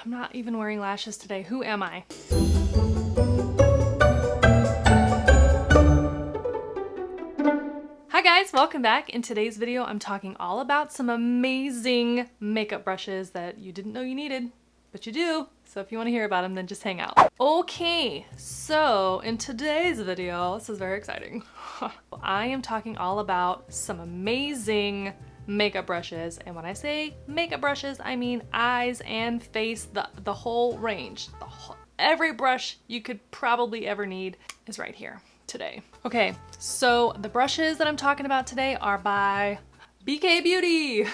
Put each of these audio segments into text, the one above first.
I'm not even wearing lashes today. Who am I? Hi guys, welcome back. In today's video, I'm talking all about some amazing makeup brushes that you didn't know you needed, but you do. So if you want to hear about them, then just hang out. Okay, so in today's video, this is very exciting. I am talking all about some amazing makeup brushes, and when I say makeup brushes, I mean eyes and face, the whole range. Every brush you could probably ever need is right here today. Okay, so the brushes that I'm talking about today are by BK Beauty.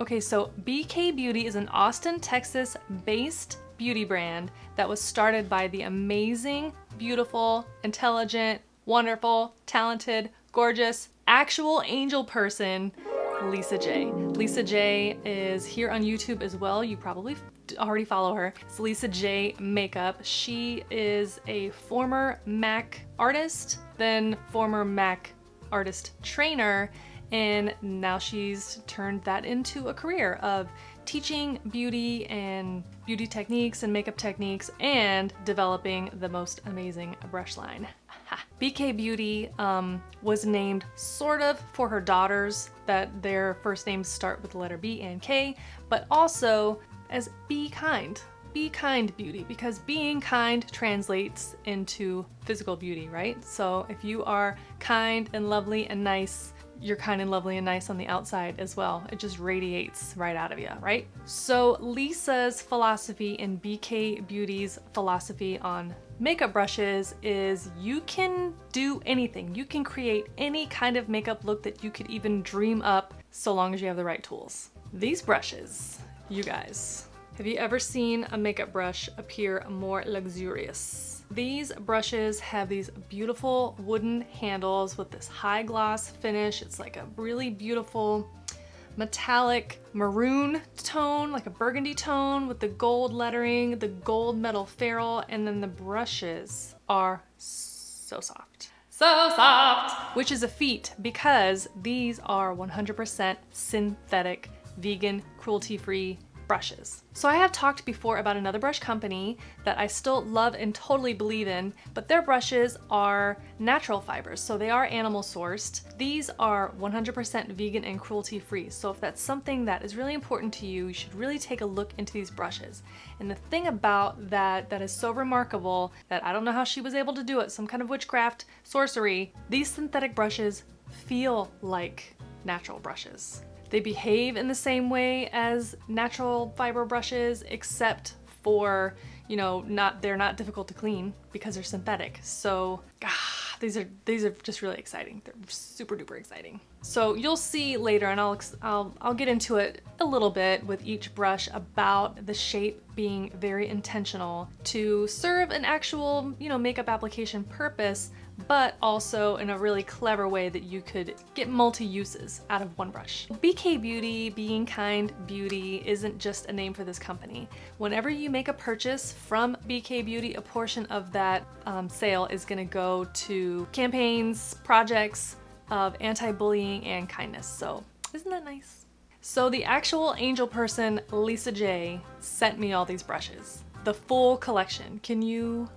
Okay, so BK Beauty is an Austin, Texas based beauty brand that was started by the amazing, beautiful, intelligent, wonderful, talented, gorgeous, actual angel person, Lisa J. Lisa J is here on YouTube as well. You probably already follow her. It's Lisa J Makeup. She is a former MAC artist, then former MAC artist trainer, and now she's turned that into a career of teaching beauty and beauty techniques and makeup techniques and developing the most amazing brush line. BK Beauty was named sort of for her daughters, that their first names start with the letter B and K, but also as Be Kind. Be Kind Beauty, because being kind translates into physical beauty, right? So if you are kind and lovely and nice, you're kind and lovely and nice on the outside as well. It just radiates right out of you, right? So Lisa's philosophy and BK Beauty's philosophy on makeup brushes is you can do anything. You can create any kind of makeup look that you could even dream up, so long as you have the right tools. These brushes, you guys, have you ever seen a makeup brush appear more luxurious? These brushes have these beautiful wooden handles with this high gloss finish. It's like a really beautiful metallic maroon tone, like a burgundy tone with the gold lettering, the gold metal ferrule, and then the brushes are so soft. So soft! Which is a feat because these are 100% synthetic, vegan, cruelty-free brushes. So I have talked before about another brush company that I still love and totally believe in, but their brushes are natural fibers, so they are animal sourced. These are 100% vegan and cruelty free. So if that's something that is really important to you, you should really take a look into these brushes. And the thing about that is so remarkable that I don't know how she was able to do it, some kind of witchcraft, sorcery, these synthetic brushes feel like natural brushes. They behave in the same way as natural fiber brushes, except for, you know, they're not difficult to clean because they're synthetic. So, these are just really exciting. They're super duper exciting. So you'll see later, and I'll get into it a little bit with each brush about the shape being very intentional to serve an actual, you know, makeup application purpose, but also in a really clever way that you could get multi-uses out of one brush. BK Beauty, Being Kind Beauty, isn't just a name for this company. Whenever you make a purchase from BK Beauty, a portion of that sale is gonna go to campaigns, projects of anti-bullying and kindness. So isn't that nice? So the actual angel person, Lisa J, sent me all these brushes. The full collection. Can you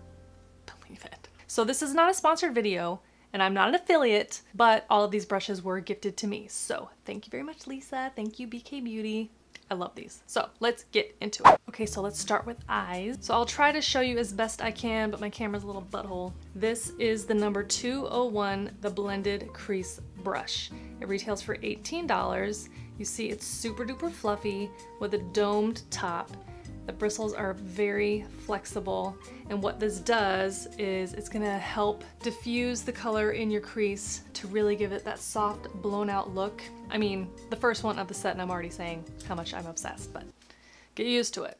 believe it? So this is not a sponsored video, and I'm not an affiliate, but all of these brushes were gifted to me. So thank you very much, Lisa. Thank you, BK Beauty. I love these. So let's get into it. Okay, so let's start with eyes. So I'll try to show you as best I can, but my camera's a little butthole. This is the number 201, the blended crease brush. It retails for $18. You see it's super duper fluffy with a domed top. The bristles are very flexible, and what this does is it's gonna help diffuse the color in your crease to really give it that soft, blown out look. I mean, the first one of the set, and I'm already saying how much I'm obsessed, but get used to it.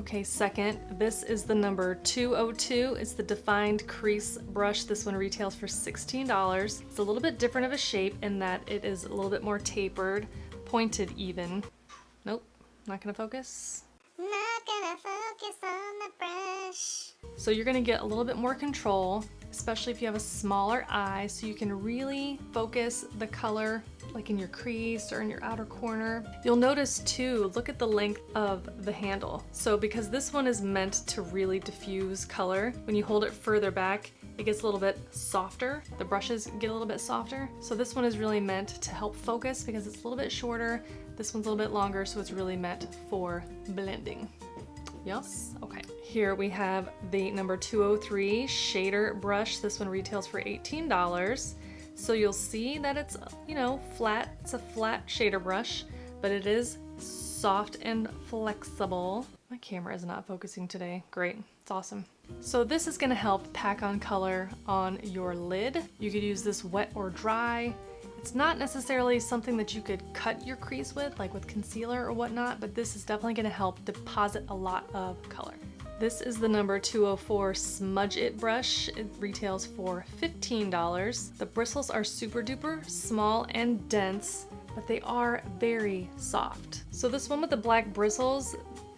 Okay, second, this is the number 202. It's the defined crease brush. This one retails for $16. It's a little bit different of a shape in that it is a little bit more tapered, pointed even. Nope, not gonna focus. Not gonna focus on the brush. So you're gonna get a little bit more control. especially if you have a smaller eye, so you can really focus the color like in your crease or in your outer corner. You'll notice too, look at the length of the handle. So because this one is meant to really diffuse color, when you hold it further back, it gets a little bit softer. The brushes get a little bit softer. So this one is really meant to help focus because it's a little bit shorter. This one's a little bit longer, so it's really meant for blending. Yes? Okay. Here we have the number 203 shader brush. This one retails for $18. So you'll see that it's, you know, flat. It's a flat shader brush, but it is soft and flexible. My camera is not focusing today. Great. It's awesome. So this is gonna help pack on color on your lid. You could use this wet or dry. It's not necessarily something that you could cut your crease with, like with concealer or whatnot, but this is definitely gonna help deposit a lot of color. This is the number 204 Smudge It Brush. It retails for $15. The bristles are super duper small and dense, but they are very soft. So this one with the black bristles,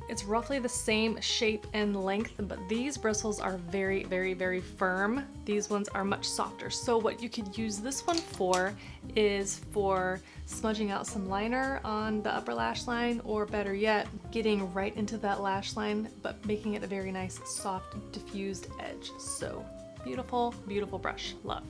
it's roughly the same shape and length, but these bristles are very, very, very firm. These ones are much softer. So what you could use this one for is for smudging out some liner on the upper lash line, or better yet, getting right into that lash line, but making it a very nice, soft, diffused edge. So beautiful, beautiful brush. Love.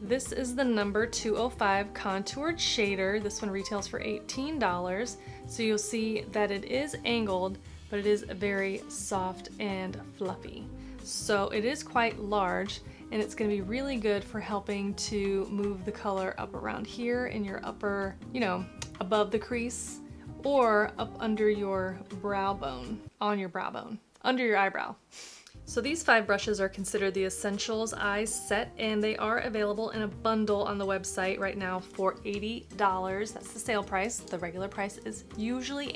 This is the number 205 Contoured Shader. This one retails for $18. So you'll see that it is angled, but it is very soft and fluffy. So it is quite large, and it's going to be really good for helping to move the color up around here in your upper, you know, above the crease, or up under your brow bone, on your brow bone, under your eyebrow. So these 5 brushes are considered the Essentials Eye Set, and they are available in a bundle on the website right now for $80. That's the sale price. The regular price is usually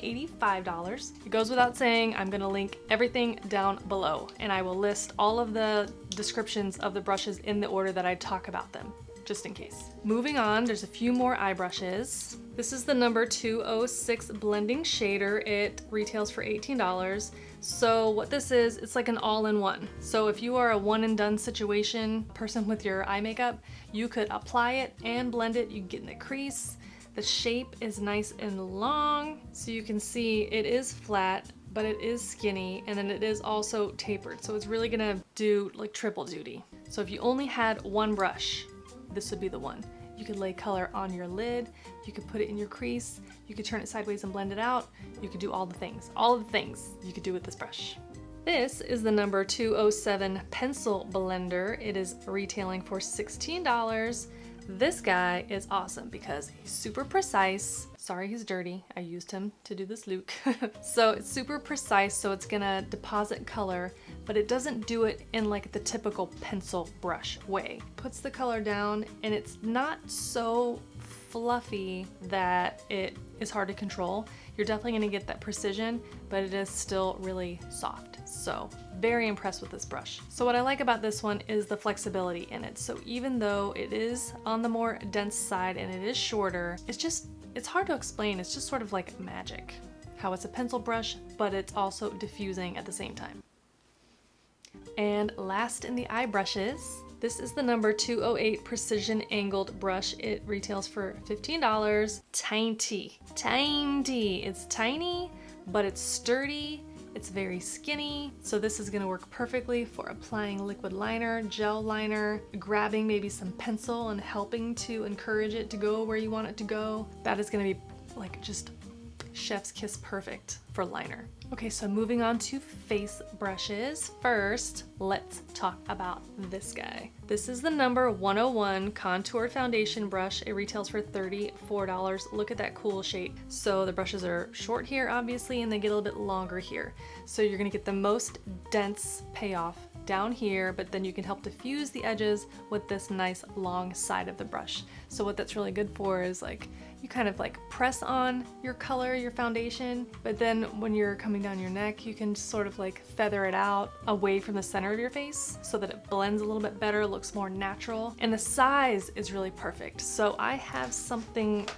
$85. It goes without saying, I'm gonna link everything down below, and I will list all of the descriptions of the brushes in the order that I talk about them, just in case. Moving on, there's a few more eye brushes. This is the number 206 Blending Shader. It retails for $18. So what this is, it's like an all-in-one. So if you are a one and done situation person with your eye makeup, you could apply it and blend it. You can get in the crease. The shape is nice and long, so you can see it is flat, but it is skinny, and then it is also tapered. So it's really gonna do like triple duty. So if you only had one brush, this would be the one. You could lay color on your lid, you could put it in your crease, you could turn it sideways and blend it out, you could do all the things you could do with this brush. This is the number 207 Pencil Blender. It is retailing for $16. This guy is awesome because he's super precise. Sorry, he's dirty. I used him to do this look. So it's super precise, so it's gonna deposit color, but it doesn't do it in like the typical pencil brush way. Puts the color down, and it's not so fluffy that it is hard to control. You're definitely gonna get that precision, but it is still really soft. So very impressed with this brush. So what I like about this one is the flexibility in it. So even though it is on the more dense side and it is shorter, it's hard to explain. It's just sort of like magic. How it's a pencil brush, but it's also diffusing at the same time. And last in the eye brushes, this is the number 208 Precision Angled Brush. It retails for $15. Tiny. It's tiny, but it's sturdy. It's very skinny. So this is gonna work perfectly for applying liquid liner, gel liner, grabbing maybe some pencil and helping to encourage it to go where you want it to go. That is gonna be like just chef's kiss perfect for liner. Okay, so moving on to face brushes. First, let's talk about this guy. This is the number 101 Contour Foundation Brush. It retails for $34. Look at that cool shape. So the brushes are short here, obviously, and they get a little bit longer here. So you're gonna get the most dense payoff down here, but then you can help diffuse the edges with this nice long side of the brush. So what that's really good for is like, you kind of like press on your color, your foundation, but then when you're coming down your neck, you can sort of like feather it out away from the center of your face so that it blends a little bit better, looks more natural, and the size is really perfect. So I have something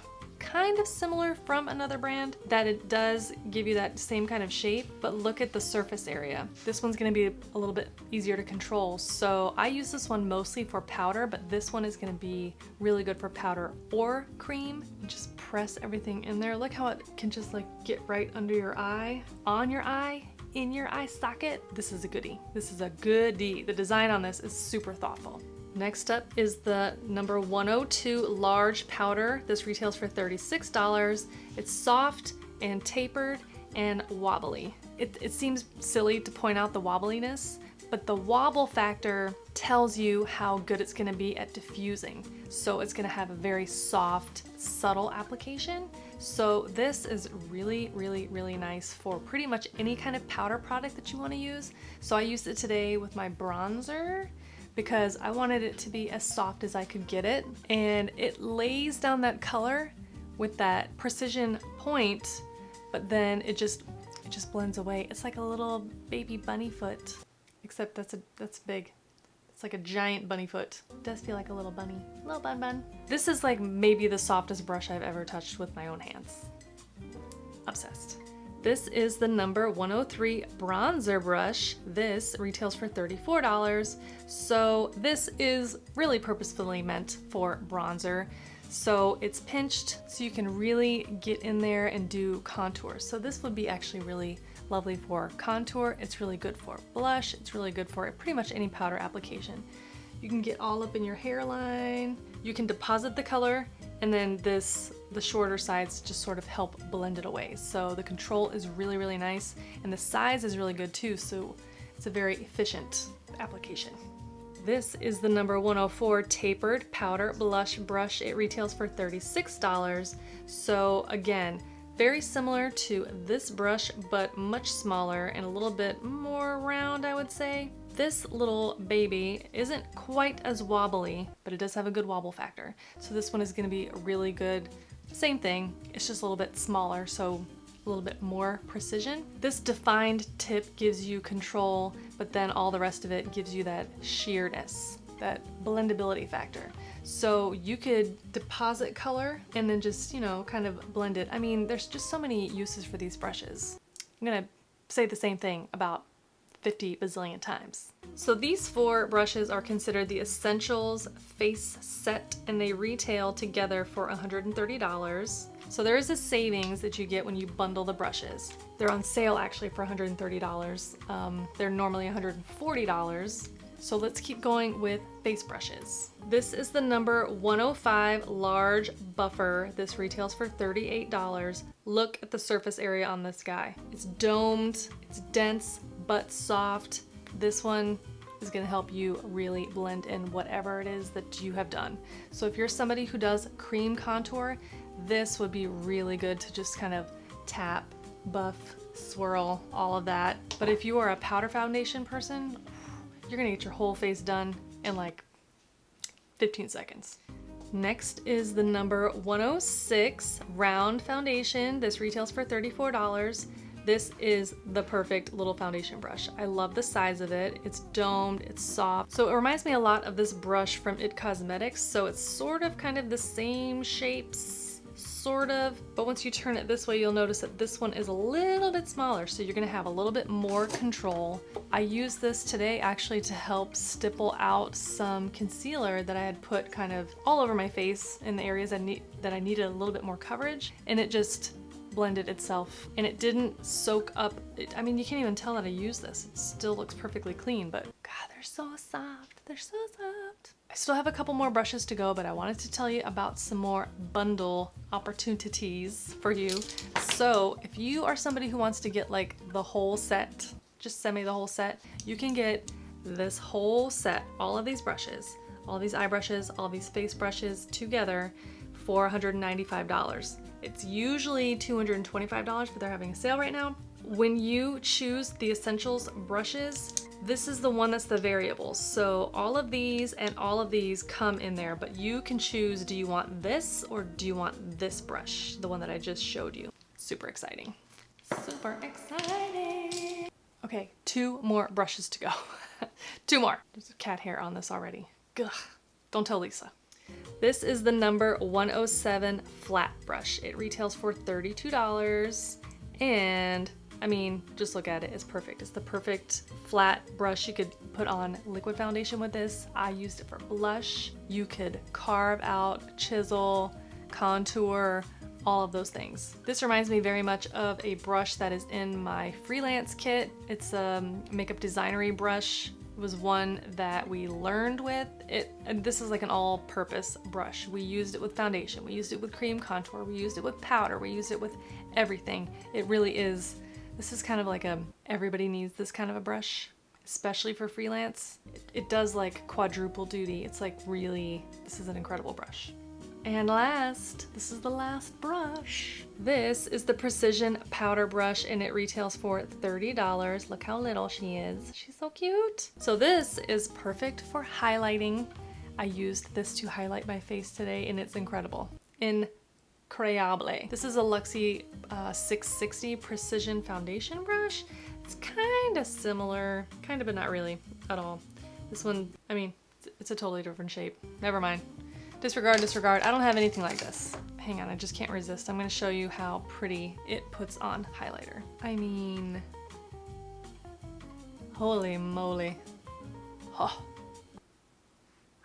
kind of similar from another brand, that it does give you that same kind of shape, but look at the surface area. This one's gonna be a little bit easier to control. So I use this one mostly for powder, but this one is gonna be really good for powder or cream. Just press everything in there. Look how it can just like get right under your eye, on your eye, in your eye socket. This is a goodie. This is a goodie. The design on this is super thoughtful. Next up is the number 102 large powder. This retails for $36. It's soft and tapered and wobbly. It seems silly to point out the wobbliness, but the wobble factor tells you how good it's gonna be at diffusing. So it's gonna have a very soft, subtle application. So this is really, really, really nice for pretty much any kind of powder product that you wanna use. So I used it today with my bronzer because I wanted it to be as soft as I could get it. And it lays down that color with that precision point, but then it just blends away. It's like a little baby bunny foot, except that's big. It's like a giant bunny foot. It does feel like a little bunny, little bun. This is like maybe the softest brush I've ever touched with my own hands. Obsessed. This is the number 103 bronzer brush. This retails for $34. So this is really purposefully meant for bronzer. So it's pinched so you can really get in there and do contour. So this would be actually really lovely for contour. It's really good for blush. It's really good for pretty much any powder application. You can get all up in your hairline. You can deposit the color, and then the shorter sides just sort of help blend it away. So the control is really, really nice, and the size is really good too, so it's a very efficient application. This is the number 104 tapered powder blush brush. It retails for $36. So again, very similar to this brush, but much smaller and a little bit more round, I would say. This little baby isn't quite as wobbly, but it does have a good wobble factor. So this one is gonna be really good. Same thing, it's just a little bit smaller, so a little bit more precision. This defined tip gives you control, but then all the rest of it gives you that sheerness, that blendability factor. So you could deposit color and then just, you know, kind of blend it. I mean, there's just so many uses for these brushes. I'm gonna say the same thing about 50 bazillion times. So these four brushes are considered the Essentials Face Set, and they retail together for $130. So there is a savings that you get when you bundle the brushes. They're on sale actually for $130. They're normally $140. So let's keep going with face brushes. This is the number 105 large buffer. This retails for $38. Look at the surface area on this guy. It's domed, it's dense, but soft. This one is gonna help you really blend in whatever it is that you have done. So if you're somebody who does cream contour, this would be really good to just kind of tap, buff, swirl, all of that. But if you are a powder foundation person, you're gonna get your whole face done in like 15 seconds. Next is the number 106 round foundation. This retails for $34. This is the perfect little foundation brush. I love the size of it. It's domed, it's soft. So it reminds me a lot of this brush from IT Cosmetics. So it's sort of kind of the same shapes, sort of, but once you turn it this way, you'll notice that this one is a little bit smaller. So you're gonna have a little bit more control. I used this today actually to help stipple out some concealer that I had put kind of all over my face in the areas that I needed a little bit more coverage, and it just blended itself, and it didn't soak up. I mean, you can't even tell that I used this. It still looks perfectly clean, but God, they're so soft. They're so soft. I still have a couple more brushes to go, but I wanted to tell you about some more bundle opportunities for you. So if you are somebody who wants to get like the whole set, just send me the whole set, you can get this whole set, all of these brushes, all these eye brushes, all these face brushes together for $195. It's usually $225, but they're having a sale right now. When you choose the Essentials brushes, this is the one that's the variable. So all of these and all of these come in there, but you can choose, do you want this or do you want this brush? The one that I just showed you. Super exciting. Super exciting. Okay, 2 more brushes to go. 2 more. There's cat hair on this already. Ugh. Don't tell Lisa. This is the number 107 flat brush. It retails for $32, and I mean, just look at it, it's perfect. It's the perfect flat brush. You could put on liquid foundation with this. I used it for blush. You could carve out, chisel, contour, all of those things. This reminds me very much of a brush that is in my freelance kit. It's a makeup designery brush. It was one that we learned with it, and this is like an all-purpose brush. We used it with foundation, we used it with cream contour, we used it with powder, we used it with everything. It really is, this is kind of like everybody needs this kind of a brush, especially for freelance. It does like quadruple duty. It's like really, this is an incredible brush. And last, this is the last brush. This is the Precision Powder Brush, and it retails for $30. Look how little she is. She's so cute. So this is perfect for highlighting. I used this to highlight my face today, and it's incredible. Incredible. This is a Luxie 660 Precision Foundation Brush. It's kind of similar, kind of, but not really at all. This one, I mean, it's a totally different shape. Never mind. Disregard, disregard. I don't have anything like this. Hang on, I just can't resist. I'm gonna show you how pretty it puts on highlighter. I mean, holy moly. Oh.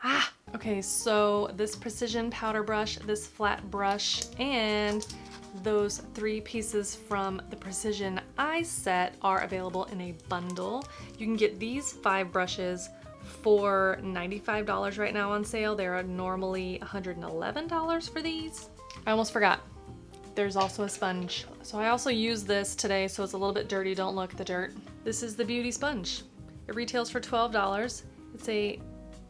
Ah! Okay, so this Precision Powder Brush, this flat brush, and those 3 pieces from the Precision Eye set are available in a bundle. You can get these 5 brushes for $95 right now on sale. They are normally $111 for these. I almost forgot. There's also a sponge. So I also use this today, so it's a little bit dirty. Don't look at the dirt. This is the Beauty Sponge. It retails for $12. It's a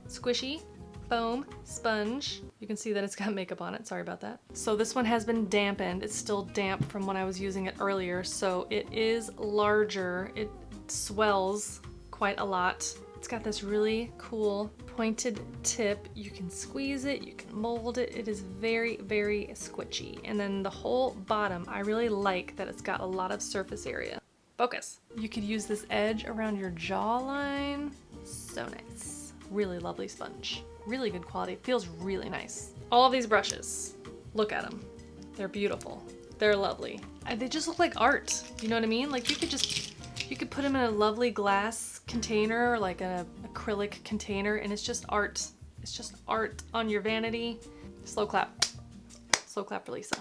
squishy foam sponge. You can see that it's got makeup on it. Sorry about that. So this one has been dampened. It's still damp from when I was using it earlier, so it is larger. It swells quite a lot. It's got this really cool pointed tip. You can squeeze it, you can mold it. It is very, very squishy. And then the whole bottom, I really like that it's got a lot of surface area. Focus. You could use this edge around your jawline. So nice. Really lovely sponge. Really good quality. Feels really nice. All of these brushes, look at them. They're beautiful. They're lovely. They just look like art. You know what I mean? Like you could put them in a lovely glass container, or like an acrylic container, and it's just art. It's just art on your vanity. Slow clap. Slow clap for Lisa.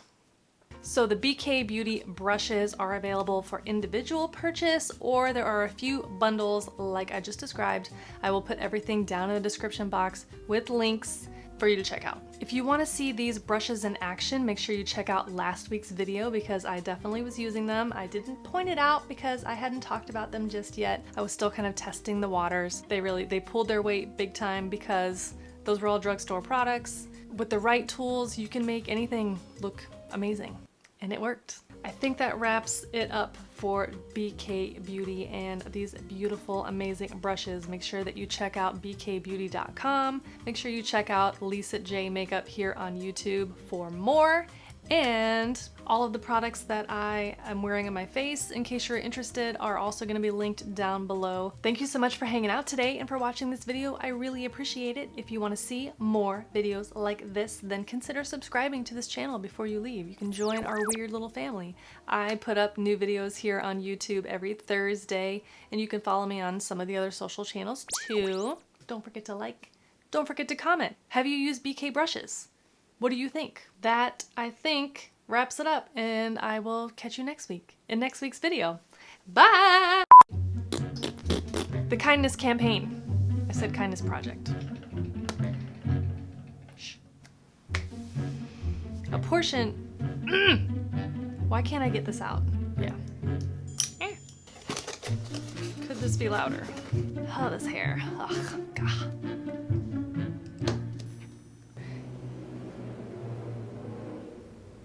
So the BK Beauty brushes are available for individual purchase, or there are a few bundles like I just described. I will put everything down in the description box with links for you to check out. If you want to see these brushes in action, make sure you check out last week's video because I definitely was using them. I didn't point it out because I hadn't talked about them just yet. I was still kind of testing the waters. They pulled their weight big time because those were all drugstore products. With the right tools, you can make anything look amazing, and it worked. I think that wraps it up for BK Beauty and these beautiful, amazing brushes. Make sure that you check out bkbeauty.com. Make sure you check out Lisa J Makeup here on YouTube for more. And all of the products that I am wearing on my face, in case you're interested, are also going to be linked down below. Thank you so much for hanging out today and for watching this video. I really appreciate it. If you want to see more videos like this, then consider subscribing to this channel before you leave. You can join our weird little family. I put up new videos here on YouTube every Thursday, and you can follow me on some of the other social channels too. Don't forget to like. Don't forget to comment. Have you used BK brushes? What do you think? That, I think, wraps it up, and I will catch you next week in next week's video. Bye! The kindness campaign. I said kindness project. Shh. A portion. Why can't I get this out? Yeah. Could this be louder? Oh, this hair. Ugh, God.